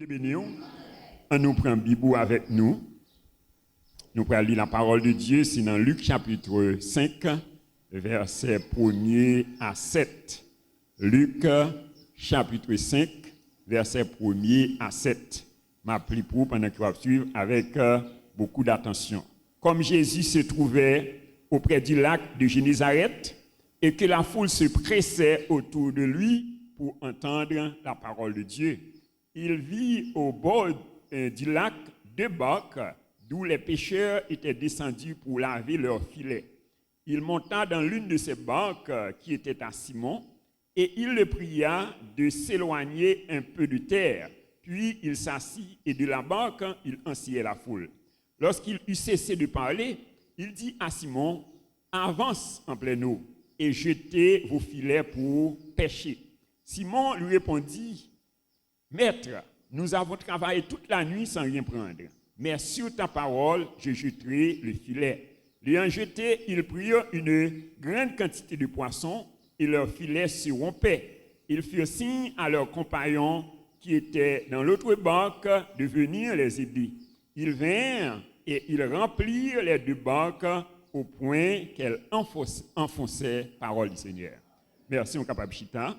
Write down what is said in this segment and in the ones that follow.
Dieu béni. On nous prend Bible avec nous. Nous allons lire la parole de Dieu, c'est dans Luc chapitre 5, versets 1er à 7. Luc chapitre 5, versets 1er à 7. Je prie pour pendant que vous allez suivre avec beaucoup d'attention. Comme Jésus se trouvait auprès du lac de Génézareth et que la foule se pressait autour de lui pour entendre la parole de Dieu, il vit au bord du lac deux barques d'où les pêcheurs étaient descendus pour laver leurs filets. Il monta dans l'une de ces barques qui était à Simon et il le pria de s'éloigner un peu de terre. Puis il s'assit et de la barque, il ensillait la foule. Lorsqu'il eut cessé de parler, il dit à Simon, « Avance en pleine eau et jetez vos filets pour pêcher. » Simon lui répondit, « Maître, nous avons travaillé toute la nuit sans rien prendre, mais sur ta parole, je jetterai le filet. » L'ayant jeté, ils prirent une grande quantité de poissons et leurs filets se rompaient. Ils firent signe à leurs compagnons qui étaient dans l'autre barque de venir les aider. Ils vinrent et ils remplirent les deux barques au point qu'elles enfonçaient parole du Seigneur. Merci, mon capable Chita.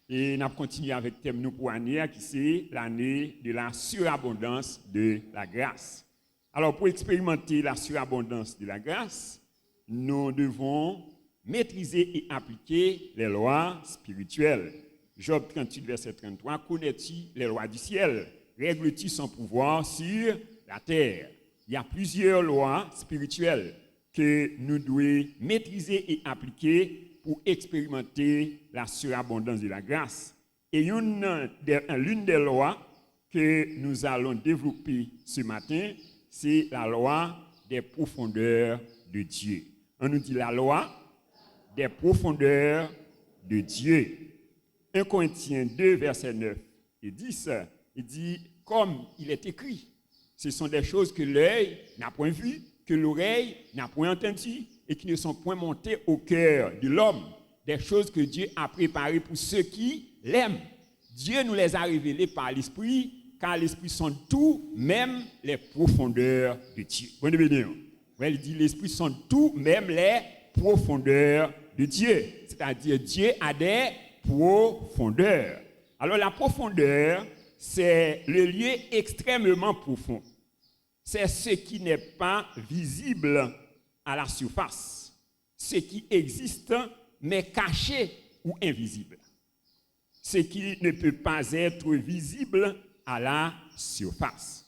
Et nous avons continué avec le thème pour l'année qui c'est l'année de la surabondance de la grâce. Alors, pour expérimenter la surabondance de la grâce, nous devons maîtriser et appliquer les lois spirituelles. Job 38, verset 33, « Connais-tu les lois du ciel? Règles-tu son pouvoir sur la terre? » Il y a plusieurs lois spirituelles que nous devons maîtriser et appliquer pour expérimenter la surabondance de la grâce. Et l'une des lois que nous allons développer ce matin, c'est la loi des profondeurs de Dieu. On nous dit la loi des profondeurs de Dieu. 1 Corinthiens 2, verset 9 et 10, il dit, comme il est écrit, ce sont des choses que l'œil n'a point vues, que l'oreille n'a point entendues et qui ne sont point montées au cœur de l'homme. Des choses que Dieu a préparées pour ceux qui l'aiment. Dieu nous les a révélées par l'Esprit, car l'Esprit sonde tout, même les profondeurs de Dieu. Bonne béni. Ouais, il dit l'Esprit sonde tout, même les profondeurs de Dieu. C'est-à-dire Dieu a des profondeur. Alors la profondeur, c'est le lieu extrêmement profond. C'est ce qui n'est pas visible à la surface. Ce qui existe, mais caché ou invisible. Ce qui ne peut pas être visible à la surface.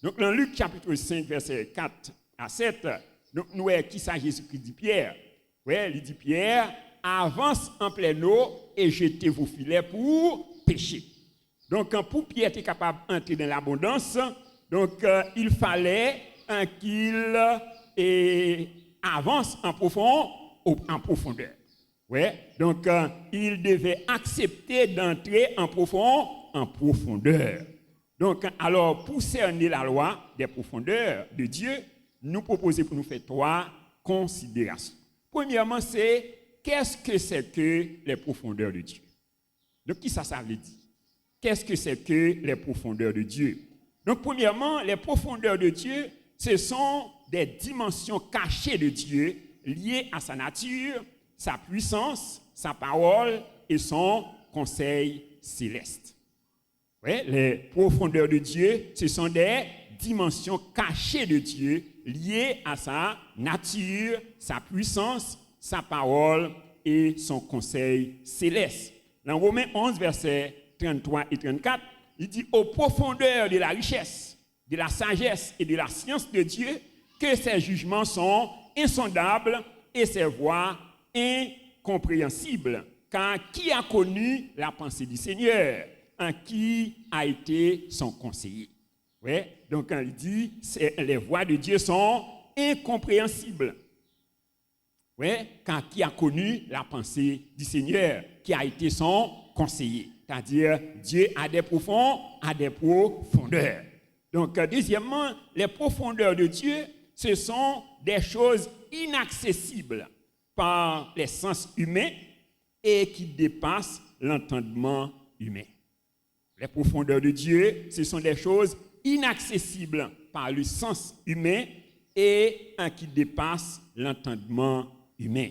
Donc dans Luc chapitre 5, verset 4 à 7, donc nous voyons qui ça Jésus-Christ dit Pierre. Ouais, il dit Pierre, avance en pleine eau et jetez vos filets pour pêcher. Donc, pour Pierre être capable d'entrer dans l'abondance, donc il fallait qu'il avance en profondeur. Ouais. Donc, il devait accepter d'entrer en profondeur. Donc, alors, pour cerner la loi des profondeurs de Dieu, nous proposons pour nous faire trois considérations. Premièrement, c'est qu'est-ce que c'est que les profondeurs de Dieu? Donc, qui ça veut dire? Qu'est-ce que c'est que les profondeurs de Dieu? Donc, premièrement, les profondeurs de Dieu, ce sont des dimensions cachées de Dieu liées à sa nature, sa puissance, sa parole et son conseil céleste. Oui, les profondeurs de Dieu, ce sont des dimensions cachées de Dieu liées à sa nature, sa puissance, sa parole et son conseil céleste. Dans Romains 11, versets 33 et 34, il dit « Aux profondeurs de la richesse, de la sagesse et de la science de Dieu, que ses jugements sont insondables et ses voies incompréhensibles. Car qui a connu la pensée du Seigneur? En qui a été son conseiller? » Ouais, donc quand il dit « Les voies de Dieu sont incompréhensibles. » Ouais, quand qui a connu la pensée du Seigneur, qui a été son conseiller. C'est-à-dire, Dieu a des profondeurs. Donc, deuxièmement, les profondeurs de Dieu, ce sont des choses inaccessibles par les sens humains et qui dépassent l'entendement humain. Les profondeurs de Dieu, ce sont des choses inaccessibles par le sens humain et qui dépassent l'entendement humain.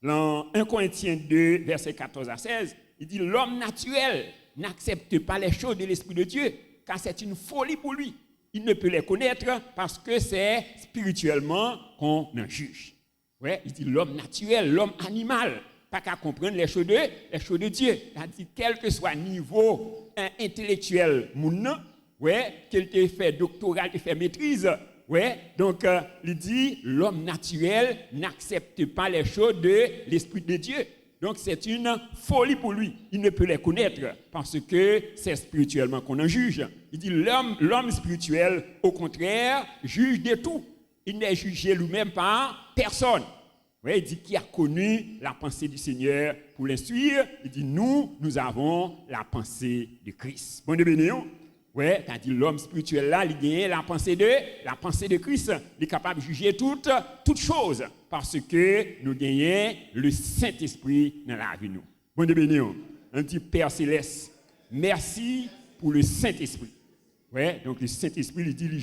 Dans 1 Corinthiens 2, versets 14 à 16, il dit « L'homme naturel n'accepte pas les choses de l'Esprit de Dieu, car c'est une folie pour lui. Il ne peut les connaître parce que c'est spirituellement qu'on en juge. » Ouais, il dit l'homme naturel, l'homme animal, pas qu'à comprendre les choses de Dieu. C'est-à-dire, quel que soit le niveau intellectuel, qu'il te fait doctorat, il fait maîtrise. Ouais, donc, il dit l'homme naturel n'accepte pas les choses de l'Esprit de Dieu. Donc, c'est une folie pour lui. Il ne peut les connaître parce que c'est spirituellement qu'on en juge. Il dit l'homme spirituel, au contraire, juge de tout. Il n'est jugé lui-même par personne. Ouais, il dit qu'il a connu la pensée du Seigneur pour l'instruire. Il dit nous avons la pensée de Christ. Bon, de bénédiction. Ouais, c'est-à-dire l'homme spirituel là, il gagne la pensée de Christ. Il est capable de juger toutes choses parce que nous gagnons le Saint-Esprit dans la vie nous. Bon de bénédiction. Un petit Père céleste, merci pour le Saint-Esprit. Ouais, donc le Saint-Esprit il dit il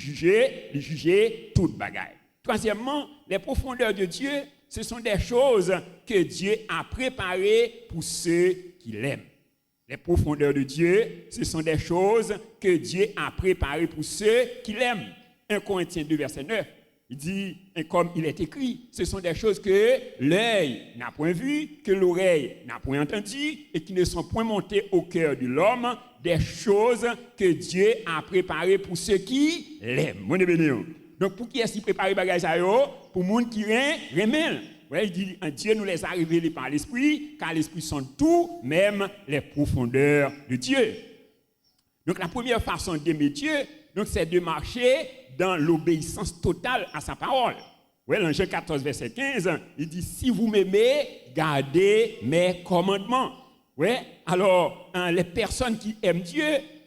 juger toute bagaille. Troisièmement, les profondeurs de Dieu, ce sont des choses que Dieu a préparées pour ceux qui l'aiment. Les profondeurs de Dieu, ce sont des choses que Dieu a préparées pour ceux qui l'aiment. 1 Corinthiens 2, verset 9, il dit, comme il est écrit, ce sont des choses que l'œil n'a point vues, que l'oreille n'a point entendues et qui ne sont point montées au cœur de l'homme, des choses que Dieu a préparées pour ceux qui l'aiment. Mon bénédiction. Donc, pour qui est-ce qui prépare les bagages à eux? Pour les gens qui remettent. Ouais, il dit, Dieu nous les a révélés par l'Esprit, car l'Esprit sonde tout, même les profondeurs de Dieu. Donc, la première façon d'aimer Dieu, donc, c'est de marcher dans l'obéissance totale à sa parole. Ouais, dans Jean 14, verset 15, il dit, si vous m'aimez, gardez mes commandements. Ouais, alors, les personnes qui aiment Dieu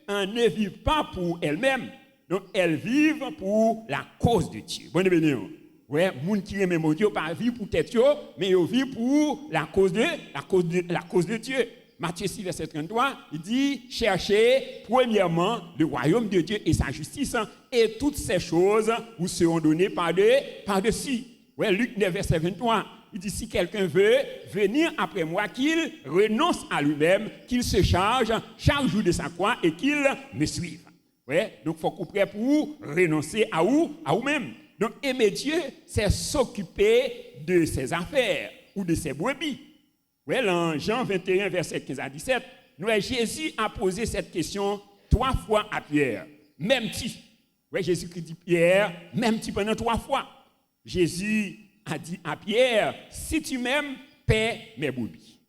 ne vivent pas pour elles-mêmes, donc elles vivent pour la cause de Dieu. Bonne bénédiction. Ouais, moun qui aime mon Dieu pas vivre pour tête mais ils vivent pour la cause de Dieu. Matthieu 6 verset 33, il dit cherchez premièrement le royaume de Dieu et sa justice et toutes ces choses vous seront données par-dessus. Ouais, Luc 9 verset 23, il dit si quelqu'un veut venir après moi qu'il renonce à lui-même, qu'il se charge chaque jour de sa croix et qu'il me suive. Ouais, donc faut qu'on prêt pour renoncer à vous-même. Donc, aimer Dieu, c'est s'occuper de ses affaires ou de ses brebis. Ouais, dans Jean 21, verset 15 à 17, Jésus a posé cette question 3 fois à Pierre. Même-tu? Ouais, Jésus dit Pierre, même-tu pendant 3 fois? Jésus a dit à Pierre, si tu m'aimes, paie mes brebis.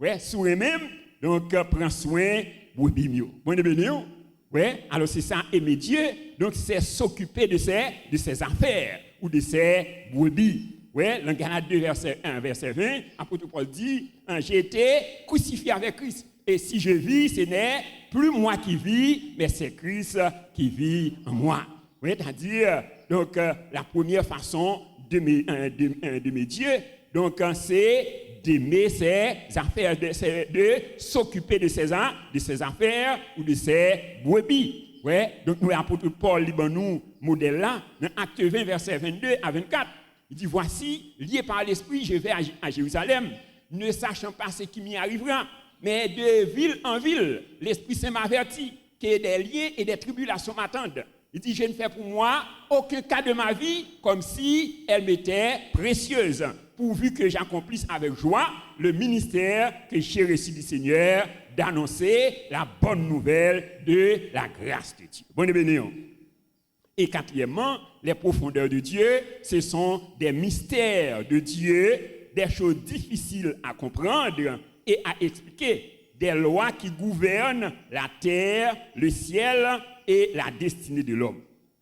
Ouais, sourire même, donc prends soin brebis mieux. Bon, bénédiction. Ouais, alors c'est ça, aimer Dieu, donc c'est s'occuper de ses affaires ou de ses brebis. Ouais, dans Galates 2, verset 1, verset 20, apôtre Paul dit, j'ai été crucifié avec Christ. Et si je vis, ce n'est plus moi qui vis, mais c'est Christ qui vit en moi. Ouais, c'est-à-dire, donc, la première façon d'aimer Dieu, donc, c'est d'aimer ses affaires, de s'occuper de ses affaires ou de ses brebis. Ouais, donc nous, l'apôtre Paul, nous modèle là, dans Acte 20, verset 22 à 24. Il dit, voici, lié par l'Esprit, je vais à Jérusalem, ne sachant pas ce qui m'y arrivera, mais de ville en ville, l'Esprit Saint m'avertit que des liens et des tribulations m'attendent. Il dit, je ne fais pour moi aucun cas de ma vie comme si elle m'était précieuse, pourvu que j'accomplisse avec joie le ministère que j'ai reçu du Seigneur d'annoncer la bonne nouvelle de la grâce de Dieu. Bonne bénédiction. Et quatrièmement, les profondeurs de Dieu, ce sont des mystères de Dieu, des choses difficiles à comprendre et à expliquer, des lois qui gouvernent la terre, le ciel et la destinée de l'homme.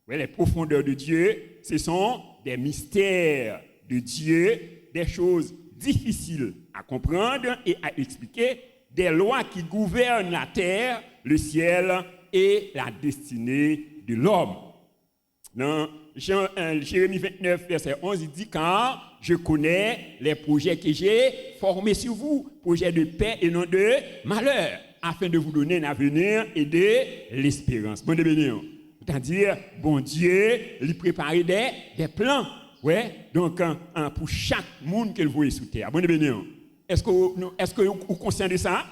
Oui, les profondeurs de Dieu, ce sont des mystères de Dieu, des choses difficiles à comprendre et à expliquer, des lois qui gouvernent la terre, le ciel et la destinée de l'homme. Dans Jérémie 29, verset 11, il dit « Car je connais les projets que j'ai formés sur vous, projets de paix et non de malheur, afin de vous donner un avenir et de l'espérance. Bon béni. C'est-à-dire, bon Dieu, lui préparer des plans. Ouais, donc pour chaque monde qu'il voit sous terre. Bon béni. Est-ce que vous conscient de ça?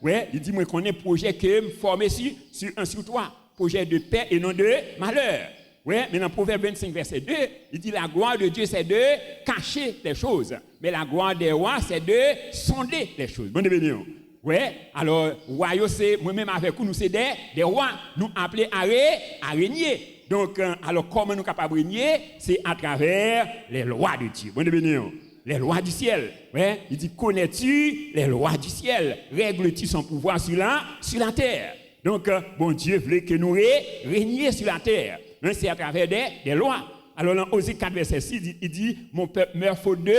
Ouais, il dit moi qu'on est projet que me former sur toi, projet de paix et non de malheur. Ouais, mais dans Proverbe 25 verset 2, il dit la gloire de Dieu c'est de cacher les choses, mais la gloire des rois c'est de sonder les choses. Bon béni. Ouais, alors royaume c'est moi-même avec vous nous c'est des rois, nous appelés à régner. Donc alors comment nous capables de régner? C'est à travers les lois de Dieu. Bon béni. Les lois du ciel. Ouais, il dit connais-tu les lois du ciel? Règles-tu son pouvoir sur la terre? Donc bon Dieu voulait que nous régnions sur la terre. Mais c'est à travers des lois. Alors dans Osée 4 verset 6, il dit mon peuple meurt faute de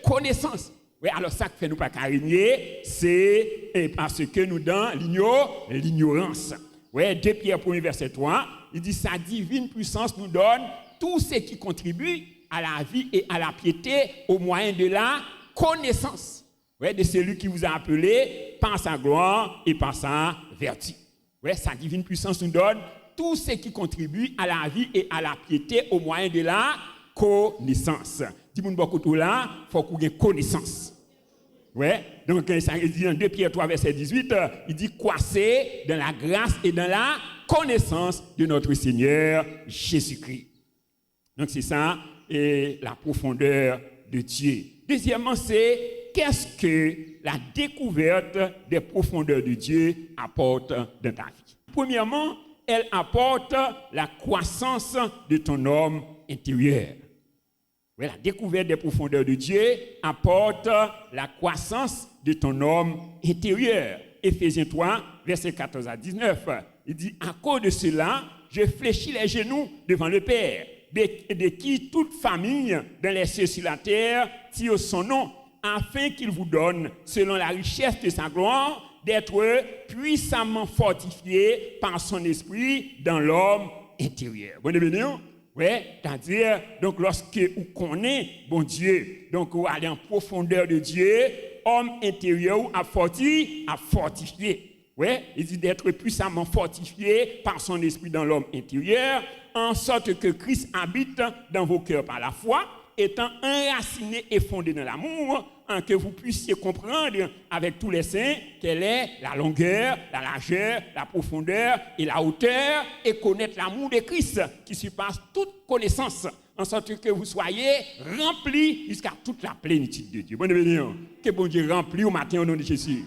connaissance. Oui, alors ça qui fait nous pas régner, c'est parce que nous dans l'ignorance. Oui, 2 Pierre 1 verset 3, il dit sa divine puissance nous donne tout ce qui contribue à la vie et à la piété au moyen de la connaissance. Oui, de celui qui vous a appelé par sa gloire et par sa vertu. Oui, sa divine puissance nous donne tout ce qui contribue à la vie et à la piété au moyen de la connaissance. Dis-moi beaucoup là, il faut qu'on ait connaissance. Ouais, donc ça dit dans 2 Pierre 3 verset 18, il dit croissez dans la grâce et dans la connaissance de notre Seigneur Jésus-Christ. Donc c'est ça et la profondeur de Dieu. Deuxièmement, c'est qu'est-ce que la découverte des profondeurs de Dieu apporte dans ta vie. Premièrement, elle apporte la croissance de ton homme intérieur. Oui, la découverte des profondeurs de Dieu apporte la croissance de ton homme intérieur. Éphésiens 3, versets 14 à 19. Il dit, à cause de cela, je fléchis les genoux devant le Père, de qui toute famille dans les cieux sur la terre tire son nom, afin qu'il vous donne, selon la richesse de sa gloire, d'être puissamment fortifié par son esprit dans l'homme intérieur. Bon béni. Oui, c'est-à-dire, donc lorsque vous connaissez bon Dieu, donc vous allez en profondeur de Dieu, homme intérieur a fortifié. Oui, il dit d'être puissamment fortifié par son esprit dans l'homme intérieur, en sorte que Christ habite dans vos cœurs par la foi, étant enraciné et fondé dans l'amour, que vous puissiez comprendre avec tous les saints quelle est la longueur, la largeur, la profondeur et la hauteur, et connaître l'amour de Christ qui surpasse toute connaissance, en sorte que vous soyez remplis jusqu'à toute la plénitude de Dieu. Bon béni, que bon Dieu remplit au matin au nom de Jésus.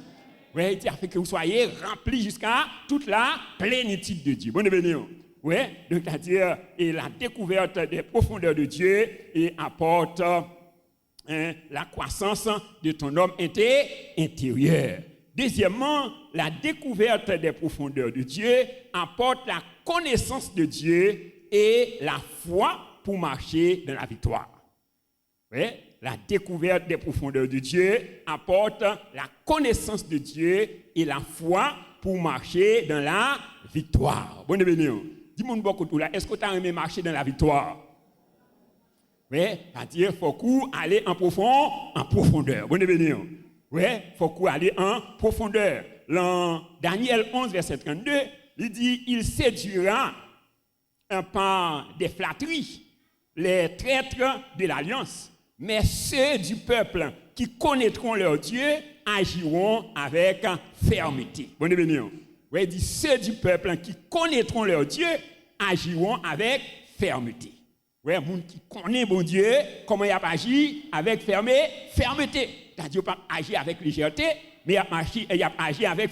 Oui, il a fait que vous soyez remplis jusqu'à toute la plénitude de Dieu. Bon béni. Oui, donc c'est-à-dire et la découverte des profondeurs de Dieu et apporte la croissance de ton homme intérieur. Deuxièmement, la découverte des profondeurs de Dieu apporte la connaissance de Dieu et la foi pour marcher dans la victoire. Oui, la découverte des profondeurs de Dieu apporte la connaissance de Dieu et la foi pour marcher dans la victoire. Bonne béni. Dis-moi beaucoup là, est-ce que tu as aimé marcher dans la victoire? Oui, c'est-à-dire qu'il faut qu'on aller en profondeur. Bonne béni. Oui, il faut qu'on aller en profondeur. Dans Daniel 11, verset 32, il dit, il séduira par des flatteries les traîtres de l'alliance, mais ceux du peuple qui connaîtront leur Dieu agiront avec fermeté. Bonne béni. Oui, il dit, ceux du peuple qui connaîtront leur Dieu agiront avec fermeté. Oui, les gens qui connaissent bon Dieu, comment il a agi avec fermeté. C'est-à-dire pas agir avec légèreté, mais il a agi avec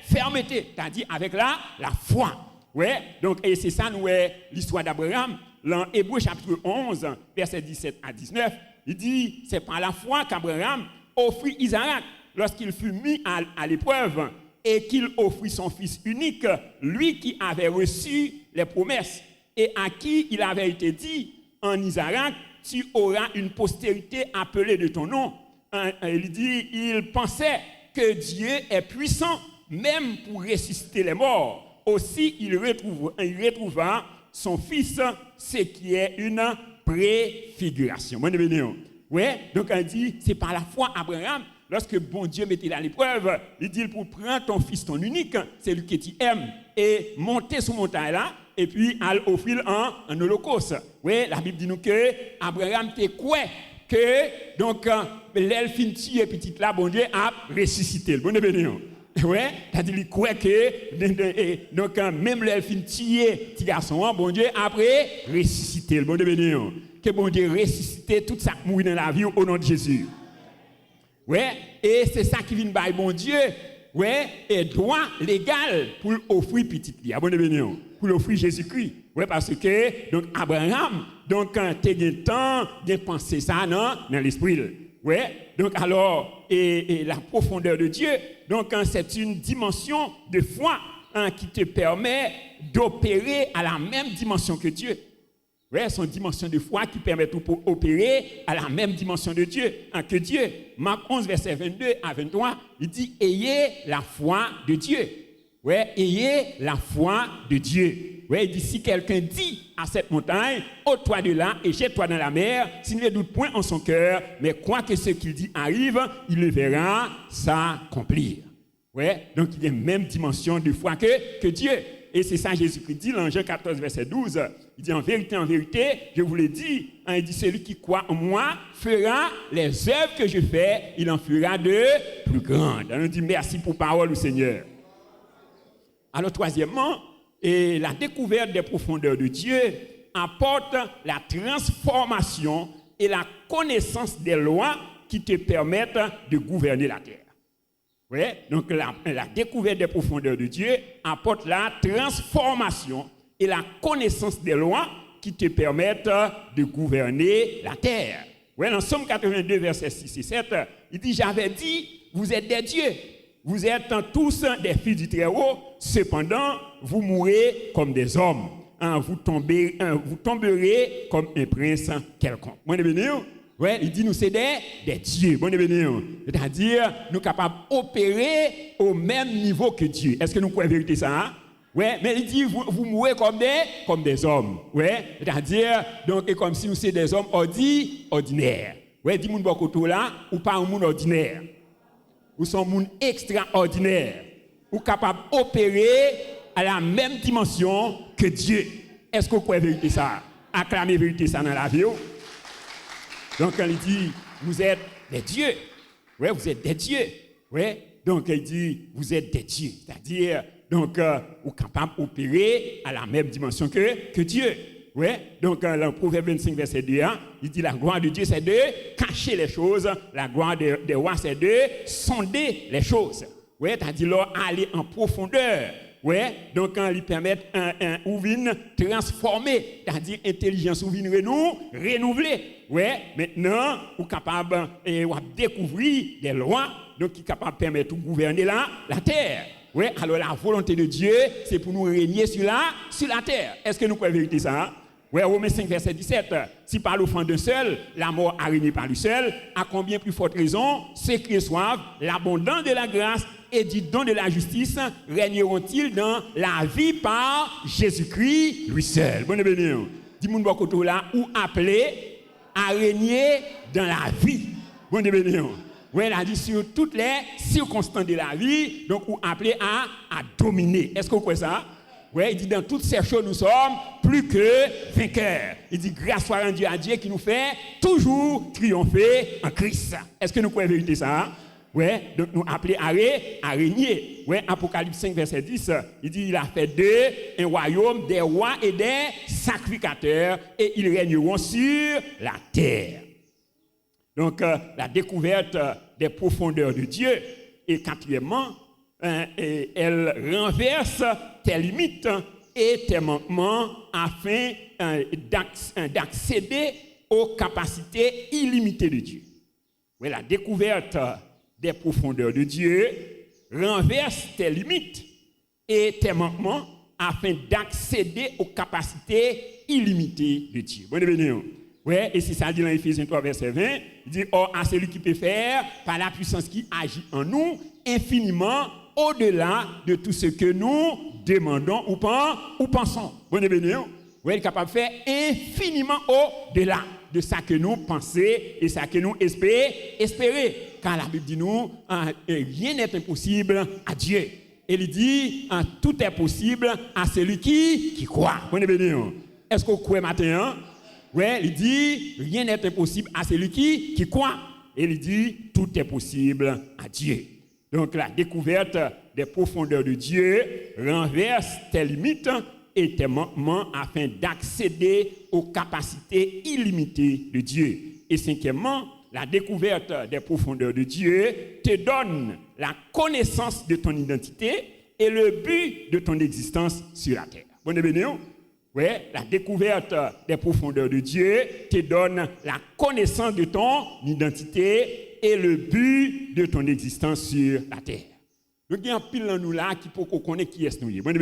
fermeté, c'est-à-dire avec la foi. Oui, donc et c'est ça nous l'histoire d'Abraham. Dans Hébreux chapitre 11, verset 17 à 19, il dit, c'est par la foi qu'Abraham offrit Isaac lorsqu'il fut mis à l'épreuve et qu'il offrit son fils unique, lui qui avait reçu les promesses et à qui il avait été dit, en Isaac, tu auras une postérité appelée de ton nom. Il dit, il pensait que Dieu est puissant, même pour ressusciter les morts. Aussi, il retrouva son fils, ce qui est une préfiguration. Oui, donc on dit, c'est par la foi Abraham, lorsque bon Dieu mettait à l'épreuve, il dit pour prendre ton fils, ton unique, c'est lui que tu aimes, et monter sur montagne là, et puis à offrir un holocauste. Oui, la Bible dit nous que Abraham te quoi que donc l'elfine tué petite là, bon Dieu a ressuscité. Bon Dieu béni. Ouais, c'est-à-dire il croit que donc même l'elfine tué petit garçon, bon Dieu après ressuscité. Bon Dieu béni. Que bon Dieu ressuscité tout ça qui mourit dans la vie au nom de Jésus. Ouais, et c'est ça qui vient par bon Dieu. Ouais, et droit légal pour offrir petite li. Bon Dieu béni. Pour l'offrir Jésus-Christ. Ouais, parce que donc Abraham donc quand tu as temps de penser ça dans l'esprit. Ouais, donc alors et la profondeur de Dieu, donc c'est une dimension de foi qui te permet d'opérer à la même dimension que Dieu. Ouais, c'est une dimension de foi qui permet d'opérer à la même dimension de Dieu que Dieu. Marc 11 verset 22 à 23, il dit ayez la foi de Dieu. Ouais, ayez la foi de Dieu. Ouais, il dit si quelqu'un dit à cette montagne, ôte-toi de là et jette-toi dans la mer, s'il ne doute point en son cœur, mais croit que ce qu'il dit arrive, il le verra s'accomplir. Ouais, donc il y a une même dimension de foi que Dieu. Et c'est ça Jésus-Christ dit dans Jean 14 verset 12. Il dit en vérité, je vous l'ai dit, il dit celui qui croit en moi fera les œuvres que je fais, il en fera de plus grandes. On dit merci pour parole au Seigneur. Alors troisièmement, et la découverte des profondeurs de Dieu apporte la transformation et la connaissance des lois qui te permettent de gouverner la terre. Ouais, donc la découverte des profondeurs de Dieu apporte la transformation et la connaissance des lois qui te permettent de gouverner la terre. Ouais, dans Somme 82, versets 6 et 7, il dit, j'avais dit, vous êtes des dieux. Vous êtes tous des fils du Très-Haut, cependant, vous mourrez comme des hommes. Vous tomberez comme un prince quelconque. Bon, ouais, il dit, nous c'est des dieux. Bon, c'est-à-dire, nous sommes capables d'opérer au même niveau que Dieu. Est-ce que nous pouvons vérifier ça? Hein? Ouais, mais il dit, vous mourrez comme des hommes. Ouais, c'est-à-dire, donc, et comme si nous sommes des hommes ordinaires. Ouais, dis-moi beaucoup là, ou pas un monde ordinaire. Ou sont monde extraordinaire, ou capable d'opérer à la même dimension que Dieu. Est-ce que vous pouvez vérifier ça? Acclamer vérité ça dans la vie. Donc quand il dit vous êtes des dieux, ouais, vous êtes des dieux, ouais. Donc il dit vous êtes des dieux, c'est-à-dire donc vous êtes capable d'opérer à la même dimension que Dieu. Ouais, donc dans le Proverbe 25, verset 2, il dit la gloire de Dieu, c'est de cacher les choses. La gloire des rois, c'est de sonder les choses. Ouais, c'est-à-dire leur aller en profondeur. Ouais, donc quand ils permettent ou vient transformer, c'est-à-dire intelligence ou vient renouveler. Ouais, maintenant, vous êtes capable de découvrir des lois, donc qui sont capables de permettre de gouverner la terre. Ouais, alors la volonté de Dieu, c'est pour nous régner sur la terre. Est-ce que nous pouvons vérifier ça? Ouais, Romains 5, verset 17. Si par l'offrande d'un seul, la mort a régné par lui seul, à combien plus forte raison, ceux qui reçoivent l'abondance de la grâce et du don de la justice régneront-ils dans la vie par Jésus-Christ lui seul? Bonne bénédiction. Dis-moi beaucoup là, ou appelé à régner dans la vie. Bonne bénédiction. Oui, il a dit sur toutes les circonstances de la vie, donc ou appelé à dominer. Est-ce que vous croyez ça? Oui, il dit dans toutes ces choses, nous sommes plus que vainqueurs. Il dit grâce soit rendue à Dieu qui nous fait toujours triompher en Christ. Est-ce que nous croyez vérité ça? Oui, donc nous appelés à régner. Oui, Apocalypse 5, verset 10, il dit il a fait d'eux un royaume des rois et des sacrificateurs et ils régneront sur la terre. Donc, la découverte des profondeurs de Dieu. Et quatrièmement, elle renverse tes limites et tes manquements afin d'accéder aux capacités illimitées de Dieu. Oui, la découverte des profondeurs de Dieu renverse tes limites et tes manquements afin d'accéder aux capacités illimitées de Dieu. Bonne bénédiction. Oui, et c'est ça dit dans Éphésiens 3, verset 20. Il dit, or, à celui qui peut faire, par la puissance qui agit en nous, infiniment au-delà de tout ce que nous demandons ou pensons. Bonne bénédiction. Oui, il est capable de faire infiniment au-delà. de ça que nous pensons et ça que nous espérons. Car la Bible dit nous, rien n'est impossible à Dieu. Et il dit, tout est possible à celui qui croit. Est-ce qu'on croit maintenant? Oui, il dit, rien n'est impossible à celui qui croit. Et il dit, tout est possible à Dieu. Donc la découverte des profondeurs de Dieu renverse tes limites et tes manquements afin d'accéder aux capacités illimitées de Dieu. Et cinquièmement, la découverte des profondeurs de Dieu te donne la connaissance de ton identité et le but de ton existence sur la terre. Bon, oui, la découverte des profondeurs de Dieu te donne la connaissance de ton identité et le but de ton existence sur la terre. Donc, il y a un pile dans nous là qui peut connaître qui est nous. Bon,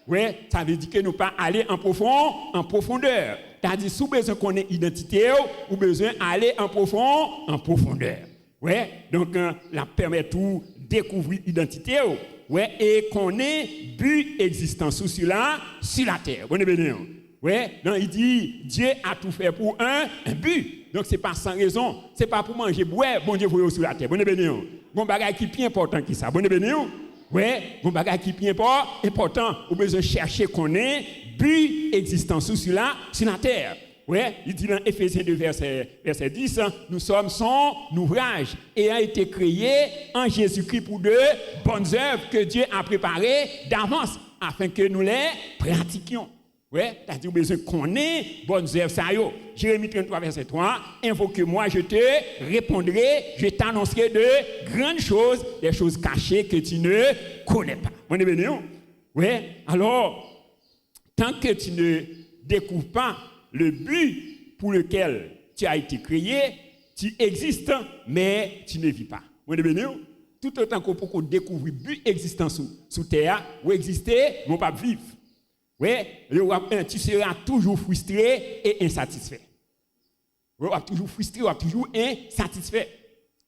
oui, ça veut dire que nous pas aller en profondeur. C'est-à-dire, si vous avez besoin de connaître l'identité, vous avez besoin d'aller en profondeur. Oui, donc, la permet tout découvrir l'identité. Ouais, et qu'on ait but existence sur la terre. Bon, ouais, donc il dit Dieu a tout fait pour un but. Donc c'est pas sans raison, c'est pas pour manger boire, bon Dieu voyez sur la terre. Bon, bon bagage qui est plus important que ça. Bon, ouais, bon bagage qui est plus important, vous besoin chercher qu'on ait but existence sur la terre. Ouais, il dit dans Éphésiens 2, verset 10, nous sommes son ouvrage ayant été créé en Jésus-Christ pour de bonnes œuvres que Dieu a préparées d'avance afin que nous les pratiquions. Ouais, c'est-à-dire que besoin qu'on ait bonnes œuvres ça yo. Jérémie 33, verset 3, invoque-moi, je te répondrai, je t'annoncerai de grandes choses, des choses cachées que tu ne connais pas. On est béni? Ouais, alors, tant que tu ne découvres pas le but pour lequel tu as été créé, tu existes, mais tu ne vis pas. Vous êtes béni? Tout autant qu'on peut découvrir le but existant sous terre, ou exister, mais pas vivre. Oui, tu seras toujours frustré et insatisfait. Tu seras toujours frustré, ou toujours insatisfait.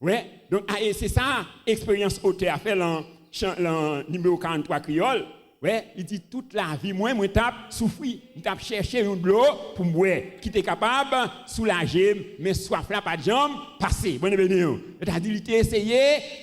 Oui, donc c'est ça, l'expérience auteur a fait dans numéro 43 créole. Ouais, il dit toute la vie, moi tape souffrir, je tape chercher une de l'eau pour boire, qui est capable de soulager, mais soif là pas de jambes, passer. Bon béni. C'est-à-dire il a essayé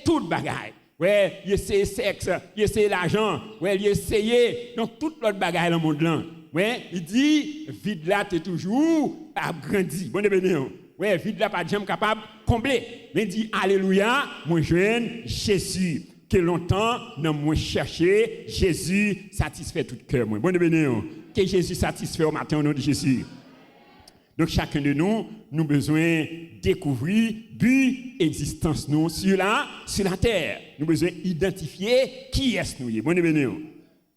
toute bagaille. Ouais, il a essayé sexe, il a essayé l'argent, ouais, il a essayé donc toute l'autre bagaille dans le monde là. Ouais, il dit vide là t'es toujours agrandi. Bon béni. Ouais, vide là pas de jambes capable combler. Mais il dit alléluia, moi jeune Jésus. Que longtemps, nous avons cherché, Jésus satisfait tout cœur. Bon béni. Que Jésus satisfait au matin au nom de Jésus. Donc chacun de nous, nous avons besoin de découvrir but existence nous sur la terre. Nous avons besoin d'identifier qui est-nous. Bon béni.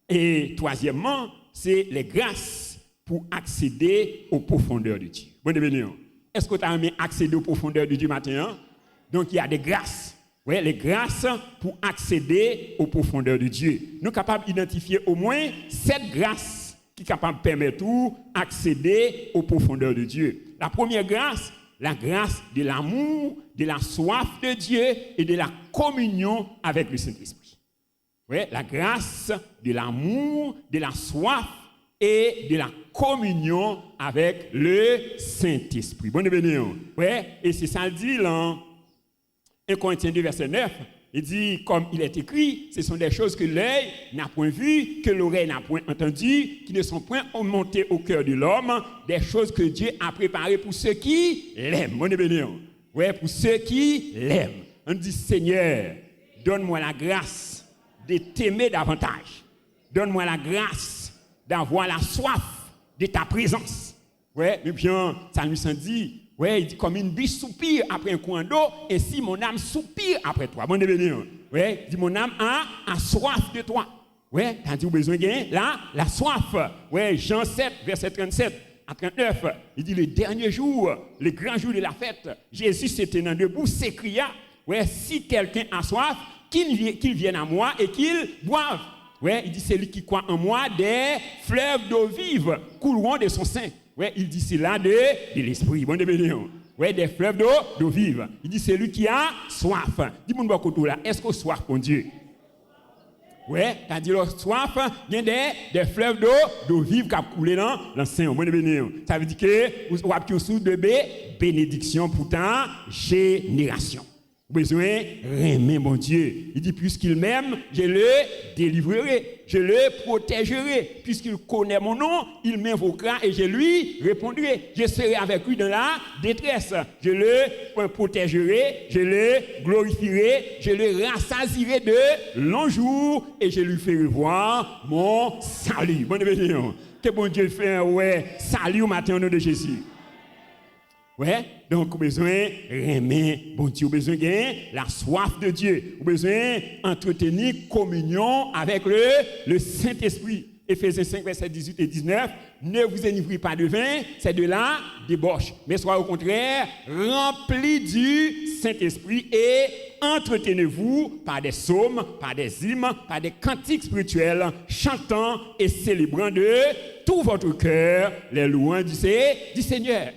Et troisièmement, c'est les grâces pour accéder aux profondeurs de Dieu. Bon béni. Est-ce que tu as aimé accéder aux profondeurs de Dieu matin? Donc il y a des grâces. Oui, les grâces pour accéder aux profondeurs de Dieu. Nous sommes capables d'identifier au moins 7 grâces qui sont capables de permettre d'accéder aux profondeurs de Dieu. La première grâce, la grâce de l'amour, de la soif de Dieu et de la communion avec le Saint-Esprit. Oui, la grâce de l'amour, de la soif et de la communion avec le Saint-Esprit. Bonne béni. Oui, et c'est ça le dit là. 1 Corinthiens 2, verset 9, il dit, comme il est écrit, ce sont des choses que l'œil n'a point vues, que l'oreille n'a point entendues, qui ne sont point montées au cœur de l'homme, des choses que Dieu a préparées pour ceux qui l'aiment. Bon béni. Oui, pour ceux qui l'aiment. On dit, Seigneur, donne-moi la grâce de t'aimer davantage. Donne-moi la grâce d'avoir la soif de ta présence. Oui, mais bien, ça nous dit, ouais, il dit comme une biche soupire après un coin d'eau, et si mon âme soupire après toi. Bon béni. Ouais, il dit mon âme a soif de toi. Ouais, t'as dit besoin de la soif. Ouais, Jean 7, verset 37 à 39. Il dit le dernier jour, le grand jour de la fête, Jésus se tenant debout s'écria, ouais, si quelqu'un a soif, qu'il vienne à moi et qu'il boive. Ouais, il dit celui qui croit en moi, des fleuves d'eau vive couleront de son sein. Ouais, il dit c'est là de l'esprit. Bon béni. Ouais, des fleuves d'eau vive. Il dit c'est lui qui a soif. Dis-moi beaucoup là, est-ce qu'on soif pour Dieu? Ouais, c'est-à-dire la soif, il y a des fleuves d'eau vive qui coulent dans l'Ancien. Ça veut dire que vous avez sous de bénédiction pour ta génération. Vous avez besoin d'aimer mon Dieu. Il dit, puisqu'il m'aime, je le délivrerai, je le protégerai. Puisqu'il connaît mon nom, il m'invoquera et je lui répondrai. Je serai avec lui dans la détresse. Je le protégerai, je le glorifierai, je le rassasierai de longs jours et je lui ferai voir mon salut. Bonne bénédiction. Que bon Dieu fait, ouais, salut au matin au nom de Jésus. Ouais, donc vous avez besoin d'aimer bon Dieu, vous avez besoin de la soif de Dieu, vous avez besoin d'entretenir communion avec le Saint-Esprit. Éphésiens 5, versets 18 et 19, ne vous enivrez pas de vin, c'est de la débauche, mais soyez au contraire remplis du Saint-Esprit et entretenez-vous par des psaumes, par des hymnes, par des cantiques spirituels, chantant et célébrant de tout votre cœur les louanges du Seigneur.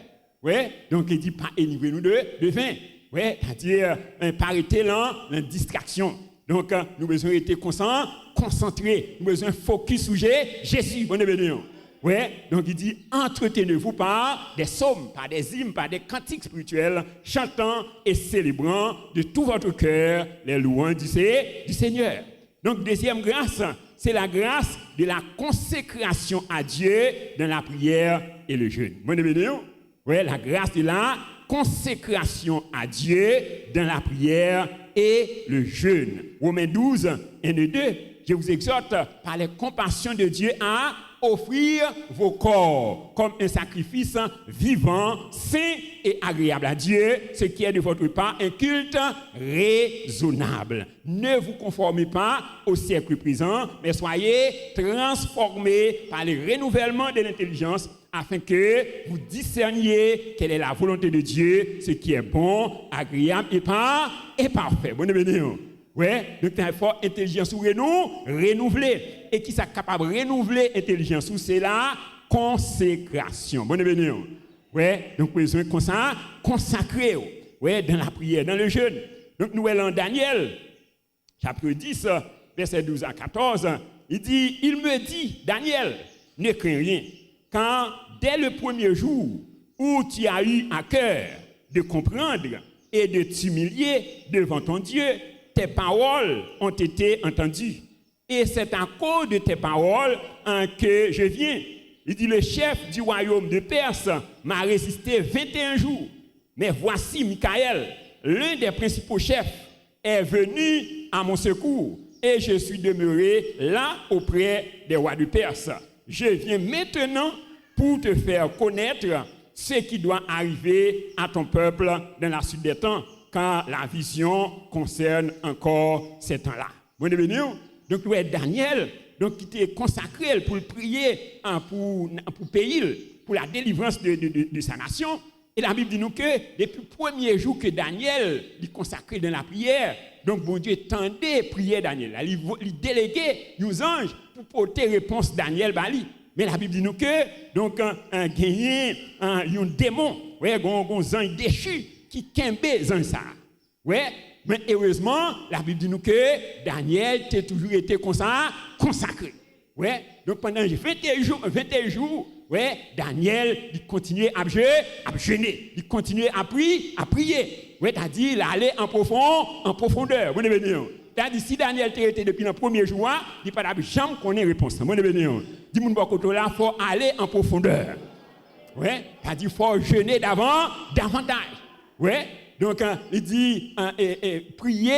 Ouais, donc il dit pas enivrez-nous de vin. Ouais, c'est-à-dire pas arrêter la distraction. Donc nous avons besoin d'être concentrés, nous avons besoin de focus sur Jésus. Bonne bénédiction. Ouais, donc il dit entretenez-vous par des psaumes, par des hymnes, par des cantiques spirituels, chantant et célébrant de tout votre cœur les louanges du Seigneur. Donc deuxième grâce, c'est la grâce de la consécration à Dieu dans la prière et le jeûne. Bonne bénédiction. Oui, la grâce de la consécration à Dieu dans la prière et le jeûne. Romains 12, 1 et 2. Je vous exhorte par les compassions de Dieu à offrir vos corps comme un sacrifice vivant, saint et agréable à Dieu, ce qui est de votre part un culte raisonnable. Ne vous conformez pas au siècle présent, mais soyez transformés par le renouvellement de l'intelligence afin que vous discerniez quelle est la volonté de Dieu, ce qui est bon, agréable et parfait. Bonne bénédiction. Ouais, donc il faut intelligence renouvelée. Et qui est capable de renouveler l'intelligence, c'est la consécration. Bonne bénédiction. Ouais, donc vous avez besoin de consacrer ouais, dans la prière, dans le jeûne. Donc nous allons en Daniel, chapitre 10, verset 12 à 14. Il dit, il me dit, Daniel, ne crains rien. Quand dès le premier jour où tu as eu à cœur de comprendre et de t'humilier devant ton Dieu, tes paroles ont été entendues. Et c'est à cause de tes paroles que je viens. Il dit, le chef du royaume de Perse m'a résisté 21 jours. Mais voici Michaël, l'un des principaux chefs, est venu à mon secours. Et je suis demeuré là auprès des rois de Perse. Je viens maintenant pour te faire connaître ce qui doit arriver à ton peuple dans la suite des temps, car la vision concerne encore ces temps-là. Bonne bénédiction. Donc, nous avons Daniel, donc, qui était consacré pour prier pour pays, pour la délivrance de sa nation. Et la Bible dit nous que depuis le premier jour que Daniel est consacré dans la prière, donc bon Dieu tendait prier Daniel. Il déléguait nos anges pour porter réponse Daniel Bali. Mais la Bible dit nous que donc un démon, ouais, un ange déchu qui kembe zan ça. Ouais, mais heureusement, la Bible dit nous que Daniel a toujours été consacré. Ouais, donc pendant 21 jours, ouais, Daniel, il continuait à jeûner, il continuait à prier. Ouais, t'as dit, il allait en profondeur. Bonne bénédiction. T'as dit, si Daniel était depuis le premier jour, il n'y a pas jamais qu'on ait réponse. Bonne bénédiction. Dis-moi, là, il faut aller en profondeur. Ouais, t'as dit, il faut jeûner davantage. Ouais, donc il dit, priez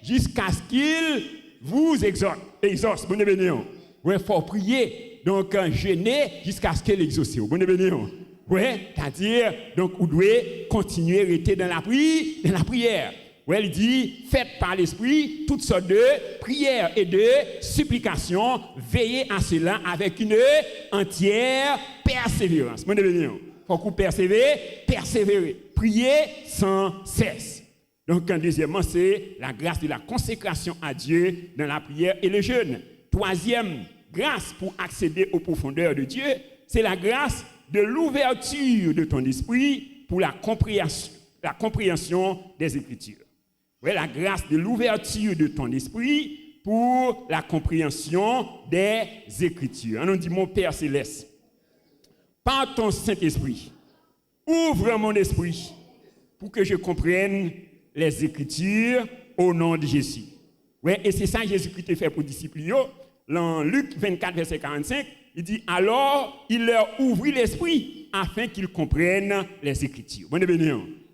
jusqu'à ce qu'il vous exauce. Bonne bénédiction. Ouais, il faut prier. Donc, jeûner jusqu'à ce qu'il exauce. Bonne bénédiction. Ouais, c'est-à-dire, donc, vous devez continuer à rester dans la prière. Ouais, il dit, faites par l'Esprit toutes sortes de prières et de supplications. Veillez à cela avec une entière persévérance. Bonne bénédiction. Il faut que vous persévérer. Priez sans cesse. Donc, deuxièmement, c'est la grâce de la consécration à Dieu dans la prière et le jeûne. Troisième grâce pour accéder aux profondeurs de Dieu, c'est la grâce de l'ouverture de ton esprit pour la compréhension des Écritures. Oui, la grâce de l'ouverture de ton esprit pour la compréhension des Écritures. On dit, mon Père céleste, par ton Saint-Esprit, ouvre mon esprit pour que je comprenne les Écritures au nom de Jésus. Ouais, et c'est ça que Jésus-Christ a fait pour les disciples. Dans Luc 24, verset 45, il dit, alors il leur ouvrit l'esprit afin qu'ils comprennent les Écritures. Bon,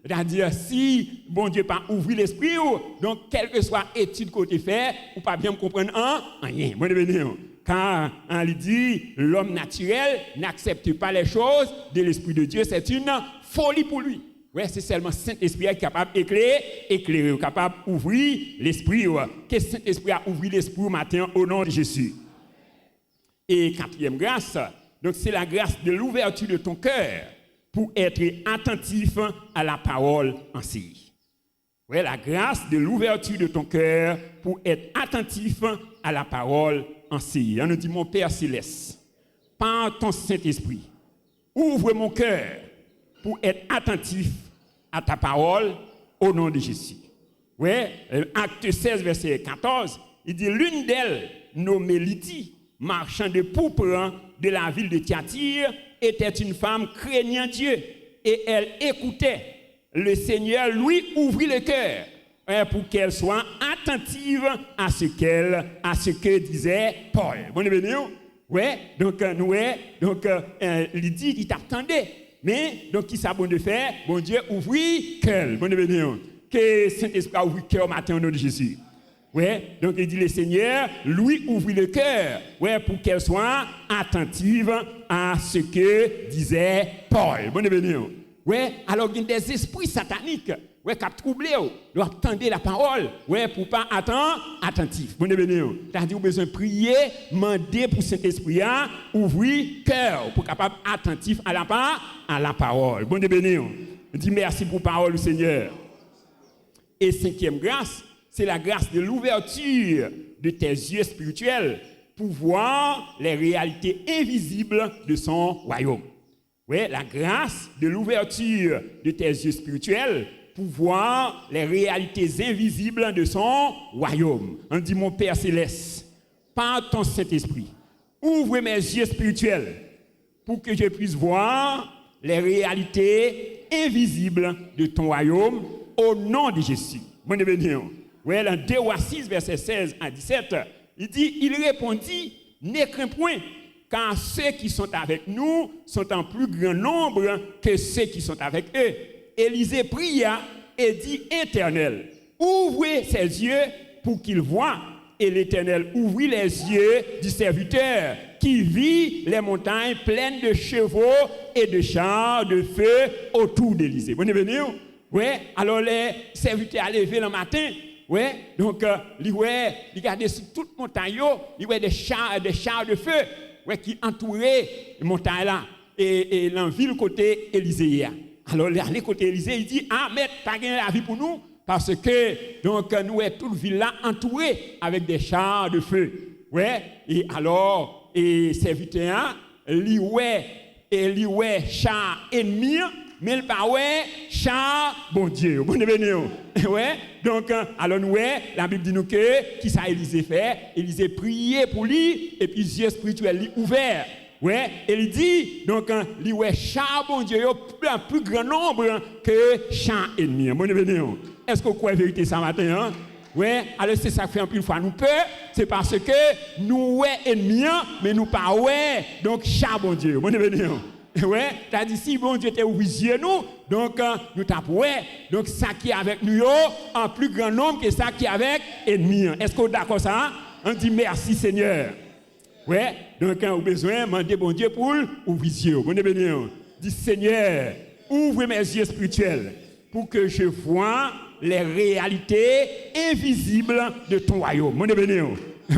c'est-à-dire, si bon Dieu pas ouvert l'esprit, donc quelle que soit étude qu'on fait, ou pas bien comprendre rien. Bon, car il dit, l'homme naturel n'accepte pas les choses de l'Esprit de Dieu, c'est une folie pour lui. Ouais, c'est seulement Saint-Esprit qui est capable d'éclairer, capable d'ouvrir l'esprit. Que Saint-Esprit a ouvert l'esprit au matin au nom de Jésus. Et quatrième grâce, donc c'est la grâce de l'ouverture de ton cœur pour être attentif à la parole enseignée. Ouais, la grâce de l'ouverture de ton cœur pour être attentif à la parole enseignée. On nous dit, mon Père céleste, par ton Saint-Esprit, ouvre mon cœur pour être attentif à ta parole au nom de Jésus. Ouais, Acte 16, verset 14, il dit, l'une d'elles, nommée Lydie, marchand de pourpre de la ville de Thyatire, était une femme craignant Dieu et elle écoutait. Le Seigneur lui ouvrit le cœur pour qu'elle soit attentive à ce que disait Paul. Bon, ouais, donc Lydie qui t'attendait. Mais donc qui ça bon de faire? Bon Dieu ouvrit cœur. Bon, que Saint-Esprit a ouvert cœur au matin au nom de Jésus. Ouais, donc il dit le Seigneur lui ouvrit le cœur, ouais, pour qu'elle soit attentive à ce que disait Paul. Bon, ouais, alors il y a des esprits sataniques, ouais, qui ont troublé, doivent attendre la parole, ouais, pour pas attendre attentif. Bon, c'est-à-dire besoin de prier, demander pour cet esprit à ouvrir cœur pour capable attentif à la parole. Bon, on dit merci pour parole, Seigneur. Et cinquième grâce, c'est la grâce de l'ouverture de tes yeux spirituels pour voir les réalités invisibles de son royaume. Oui, la grâce de l'ouverture de tes yeux spirituels pour voir les réalités invisibles de son royaume. On dit, mon Père céleste, par ton Saint-Esprit, ouvre mes yeux spirituels pour que je puisse voir les réalités invisibles de ton royaume au nom de Jésus. Bon, oui, dans 2 Rois 6, verset 16 à 17, il dit, il répondit, ne crains point, car ceux qui sont avec nous sont en plus grand nombre que ceux qui sont avec eux. Élisée pria et dit, Éternel, ouvrez ses yeux pour qu'il voie. Et l'Éternel ouvrit les yeux du serviteur qui vit les montagnes pleines de chevaux et de chars de feu autour d'Élisée. Vous venez? Oui, alors les serviteurs levé le matin. Ouais, donc il regardait sur toute montagne, il voit des chars de feu, ouais, qui entouraient les montagnes là et dans la ville côté Élisée. Alors les côté Élisée, il dit, ah mais pas gagné la vie pour nous parce que donc nous est toute ville là entourée avec des chars de feu. Ouais, et alors et serviteur li ouais chars ennemis. Mais le pas ouais, char, bon Dieu, bon événement. Ouais, donc, alors nous, la Bible dit nous que, qui ça Élisée fait? Élisée priait pour lui, et puis les yeux spirituels lui ouverts. Ouais, et il dit, donc, lui, ouais, char, bon Dieu, un plus grand nombre que char ennemi. Bon événement. Est-ce que vous croyez la vérité ce matin? Hein? Ouais, alors c'est ça qui fait un peu une fois nous peur, c'est parce que nous, ouais, ennemis, mais nous pas, ouais, donc char, bon Dieu, bon événement. Ouais, t'as dit si bon Dieu t'a ouvert les yeux nous, donc nous t'avons donc ça qui est avec nous en plus grand nombre que ça qui est avec ennemi. Est-ce qu'on est d'accord ça? On dit merci Seigneur. Ouais, donc on a besoin de demander bon Dieu pour ouvrir les yeux. Bon béni. Dit Seigneur, ouvre mes yeux spirituels pour que je voie les réalités invisibles de ton royaume. Bon béni.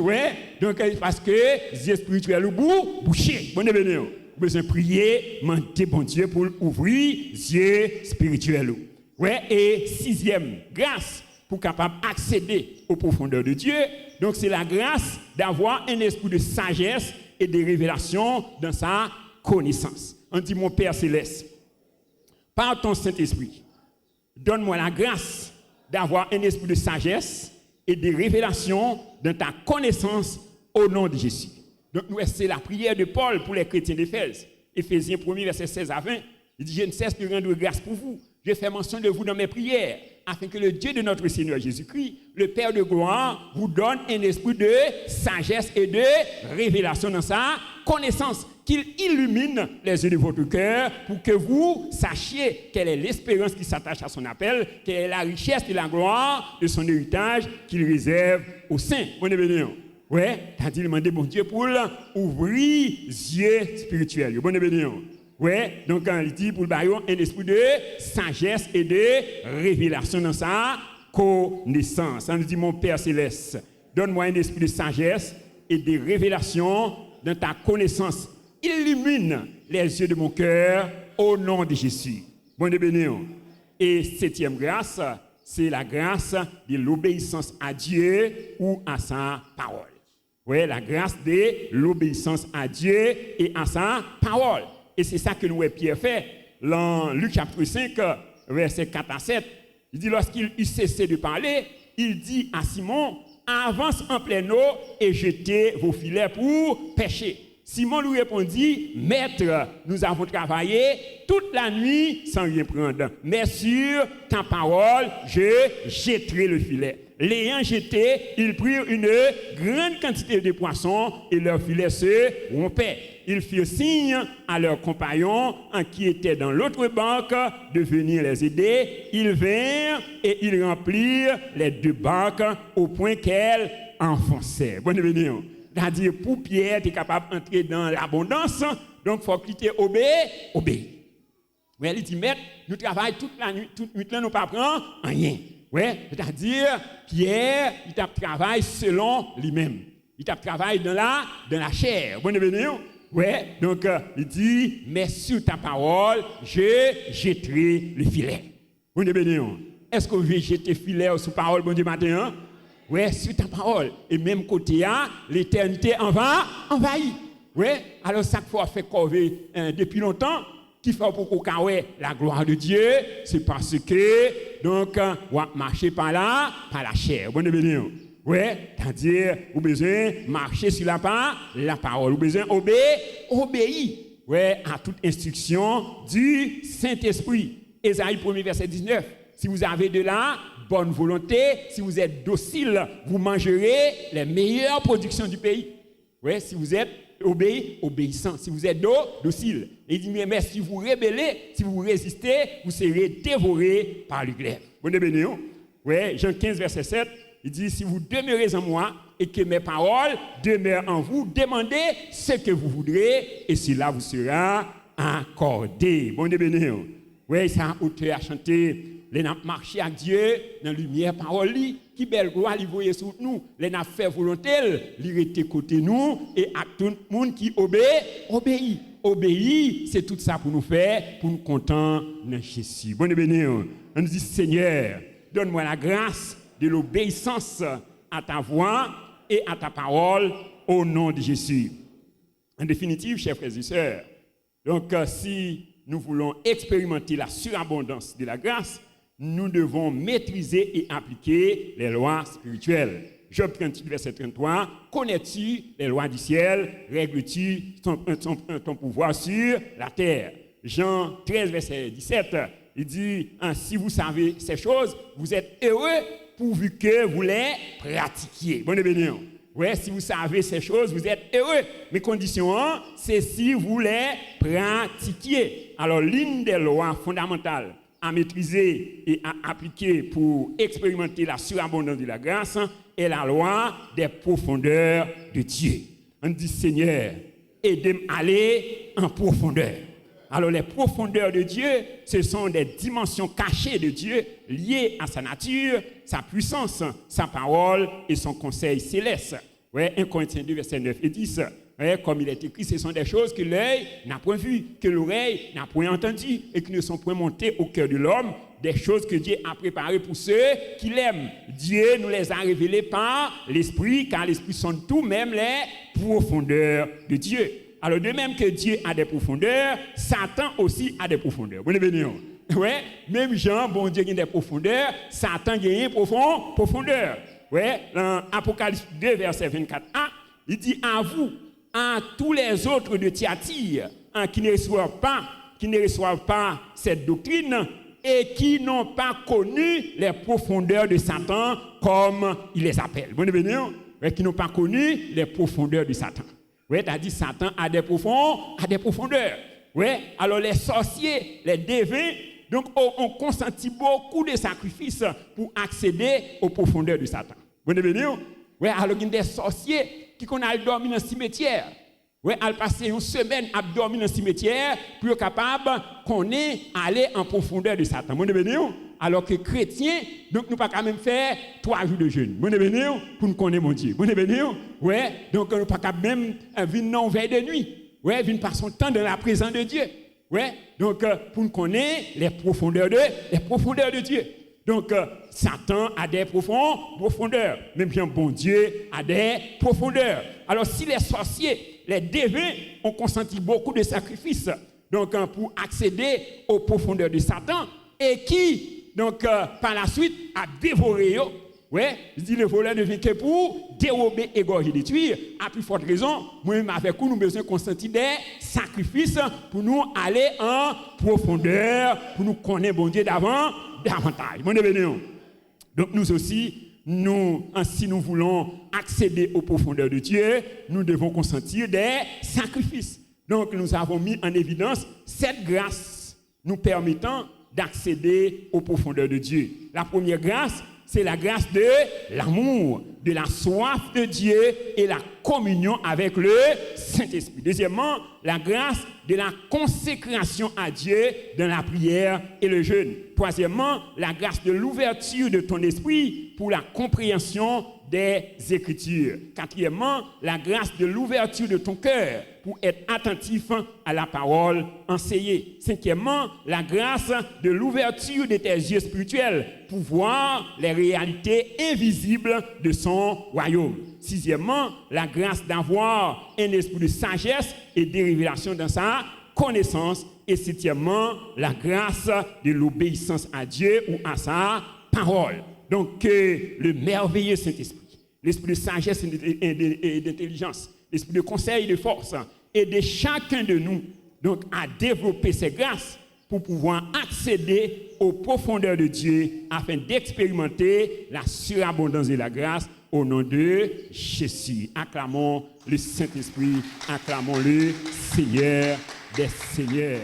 Ouais, donc parce que les yeux spirituels au bout bouchés. Bon béni. Besoin de prier, demander bon Dieu pour ouvrir les yeux spirituels. Ouais, et sixième, grâce pour capable accéder aux profondeurs de Dieu. Donc c'est la grâce d'avoir un esprit de sagesse et de révélation dans sa connaissance. On dit mon Père céleste, par ton Saint-Esprit, donne-moi la grâce d'avoir un esprit de sagesse et des révélations dans ta connaissance au nom de Jésus. Donc, c'est la prière de Paul pour les chrétiens d'Éphèse. Éphésiens 1, verset 16 à 20. Il dit, je ne cesse de rendre grâce pour vous. Je fais mention de vous dans mes prières, afin que le Dieu de notre Seigneur Jésus-Christ, le Père de gloire, vous donne un esprit de sagesse et de révélation dans sa connaissance, qu'il illumine les yeux de votre cœur pour que vous sachiez quelle est l'espérance qui s'attache à son appel, quelle est la richesse de la gloire de son héritage qu'il réserve aux saints. Bon événement. Ouais, t'as dit demander bon Dieu pour ouvrir les yeux spirituels. Bon événement. Ouais, donc il dit pour le baillon un esprit de sagesse et de révélation dans sa connaissance. On nous dit mon Père céleste, donne-moi un esprit de sagesse et de révélation dans ta connaissance. Illumine les yeux de mon cœur au nom de Jésus. Bon de bénéon. Et septième grâce, c'est la grâce de l'obéissance à Dieu ou à sa parole. Oui, la grâce de l'obéissance à Dieu et à sa parole. Et c'est ça que nous, Pierre fait dans Luc chapitre 5, versets 4 à 7. Il dit, lorsqu'il eut cessé de parler, il dit à Simon, avance en pleine eau et jetez vos filets pour pêcher. Simon lui répondit, Maître, nous avons travaillé toute la nuit sans rien prendre, mais sur ta parole, je jetterai le filet. L'ayant jeté, ils prirent une grande quantité de poissons et leur filet se rompait. Ils firent signe à leurs compagnons qui étaient dans l'autre barque de venir les aider. Ils vinrent et ils remplirent les deux barques au point qu'elles enfonçaient. Bonne venue. C'est-à-dire, pour Pierre, tu es capable d'entrer dans l'abondance, donc il faut que tu obéis. Oui, il dit, Maître, nous travaillons toute la nuit, là, nous ne prenons pas rien. Oui, c'est-à-dire, Pierre, il travaille selon lui-même. Il travaille dans la chair. Bonne venue. Oui, donc il dit, mais sur ta parole, je jetterai le filet. Bonne venue. Est-ce que vous voulez jeter le filet sur parole, bon Dieu, matin? Oui, sur ta parole. Et même côté, l'éternité envahit. Oui, alors ça qu'il faut faire corver depuis longtemps, qui fait pour qu'on ait la gloire de Dieu, c'est parce que, donc, on va marcher par la chair. Bonne venue. Oui, c'est-à-dire, vous avez besoin de marcher sur la parole. Vous avez besoin d'obéir à toute instruction du Saint-Esprit. Ésaïe 1, verset 19. Si vous avez de la bonne volonté, si vous êtes docile, vous mangerez les meilleures productions du pays. Oui, si vous êtes obéissant, si vous êtes docile. Il dit, mais si vous rébellez, si vous résistez, vous serez dévorés par le glaive. Bon bénéon. Oui, Jean 15, verset 7, il dit, si vous demeurez en moi et que mes paroles demeurent en vous, demandez ce que vous voudrez et cela vous sera accordé. Bon bénéon. Oui, ça, auteur a chanté. Les n'a marché avec Dieu dans la lumière parole qui belle gloire lui voyait sur nous. Les n'a fait volonté, lui était côté nous et à tout le monde qui obéit. Obéit, c'est tout ça pour nous faire, pour nous contents dans Jésus. Bonne bénédiction. On nous dit Seigneur, donne-moi la grâce de l'obéissance à ta voix et à ta parole au nom de Jésus. En définitive, chers frères et sœurs, donc si nous voulons expérimenter la surabondance de la grâce, nous devons maîtriser et appliquer les lois spirituelles. Job 38, verset 33, connais-tu les lois du ciel? Règles-tu ton pouvoir sur la terre? Jean 13, verset 17, il dit, si vous savez ces choses, vous êtes heureux pourvu que vous les pratiquiez. Bonne bénédiction. Oui, si vous savez ces choses, vous êtes heureux. Mais condition 1, c'est si vous les pratiquiez. Alors, l'une des lois fondamentales à maîtriser et à appliquer pour expérimenter la surabondance de la grâce est la loi des profondeurs de Dieu. On dit, Seigneur, aidez-moi à aller en profondeur. Alors, les profondeurs de Dieu, ce sont des dimensions cachées de Dieu liées à sa nature, sa puissance, sa parole et son conseil céleste. Ouais, 1 Corinthiens 2, verset 9 et 10. Ouais, comme il est écrit, ce sont des choses que l'œil n'a point vues, que l'oreille n'a point entendues et qui ne sont point montées au cœur de l'homme, des choses que Dieu a préparées pour ceux qui l'aiment. Dieu nous les a révélées par l'Esprit, car l'Esprit sonde tout, même les profondeurs de Dieu. Alors, de même que Dieu a des profondeurs, Satan aussi a des profondeurs. Bonne bénédiction. Ouais, même Jean, bon Dieu, a des profondeurs, Satan a des profondeurs. ouais, dans Apocalypse 2, verset 24a, il dit à vous, à tous les autres de Thyatire, qui ne reçoivent pas cette doctrine et qui n'ont pas connu les profondeurs de Satan comme il les appelle. Vous voyez, ouais, qui n'ont pas connu les profondeurs de Satan. Ouais, c'est-à-dire Satan a des profondeurs. Ouais, alors les sorciers, les devins, donc ont consenti beaucoup de sacrifices pour accéder aux profondeurs de Satan. Vous voyez, ouais, alors il y a des sorciers qui ont dormi dans le cimetière. Ouais, elle passe une semaine à dormir dans le cimetière pour être capable qu'on ait aller en profondeur de Satan. Vous voyez, alors que chrétiens, donc nous pas quand même faire 3 jours de jeûne. Vous voyez, pour nous connaître mon Dieu. Vous voyez, ouais, donc nous pas quand même venir non veille de nuit. Ouais, venir passer son temps dans la présence de Dieu. Ouais, donc pour nous connaître les profondeurs de Dieu. Donc Satan a des profondeurs, même bien bon Dieu a des profondeurs. Alors si les sorciers, les devins ont consenti beaucoup de sacrifices donc pour accéder aux profondeurs de Satan et qui donc par la suite a dévoré. Ouais, je dis le voleur ne vient que pour dérober, égorger, détruire. À plus forte raison, moi-même avec vous, nous avons besoin de consentir des sacrifices pour nous aller en profondeur, pour nous connaître bon Dieu davantage. Donc nous aussi, si nous voulons accéder aux profondeurs de Dieu, nous devons consentir des sacrifices. Donc nous avons mis en évidence cette grâce nous permettant d'accéder aux profondeurs de Dieu. La première grâce, c'est la grâce de l'amour, de la soif de Dieu et la communion avec le Saint-Esprit. Deuxièmement, la grâce de la consécration à Dieu dans la prière et le jeûne. Troisièmement, la grâce de l'ouverture de ton esprit pour la compréhension des Écritures. Quatrièmement, la grâce de l'ouverture de ton cœur pour être attentif à la parole enseignée. Cinquièmement, la grâce de l'ouverture de tes yeux spirituels pour voir les réalités invisibles de son royaume. Sixièmement, la grâce d'avoir un esprit de sagesse et de révélation dans sa connaissance. Et septièmement, la grâce de l'obéissance à Dieu ou à sa parole. Donc, le merveilleux Saint-Esprit, l'esprit de sagesse et d'intelligence, l'esprit de conseil et de force, aider chacun de nous donc, à développer ces grâces pour pouvoir accéder aux profondeurs de Dieu afin d'expérimenter la surabondance de la grâce au nom de Jésus. Acclamons le Saint-Esprit, acclamons le Seigneur des Seigneurs.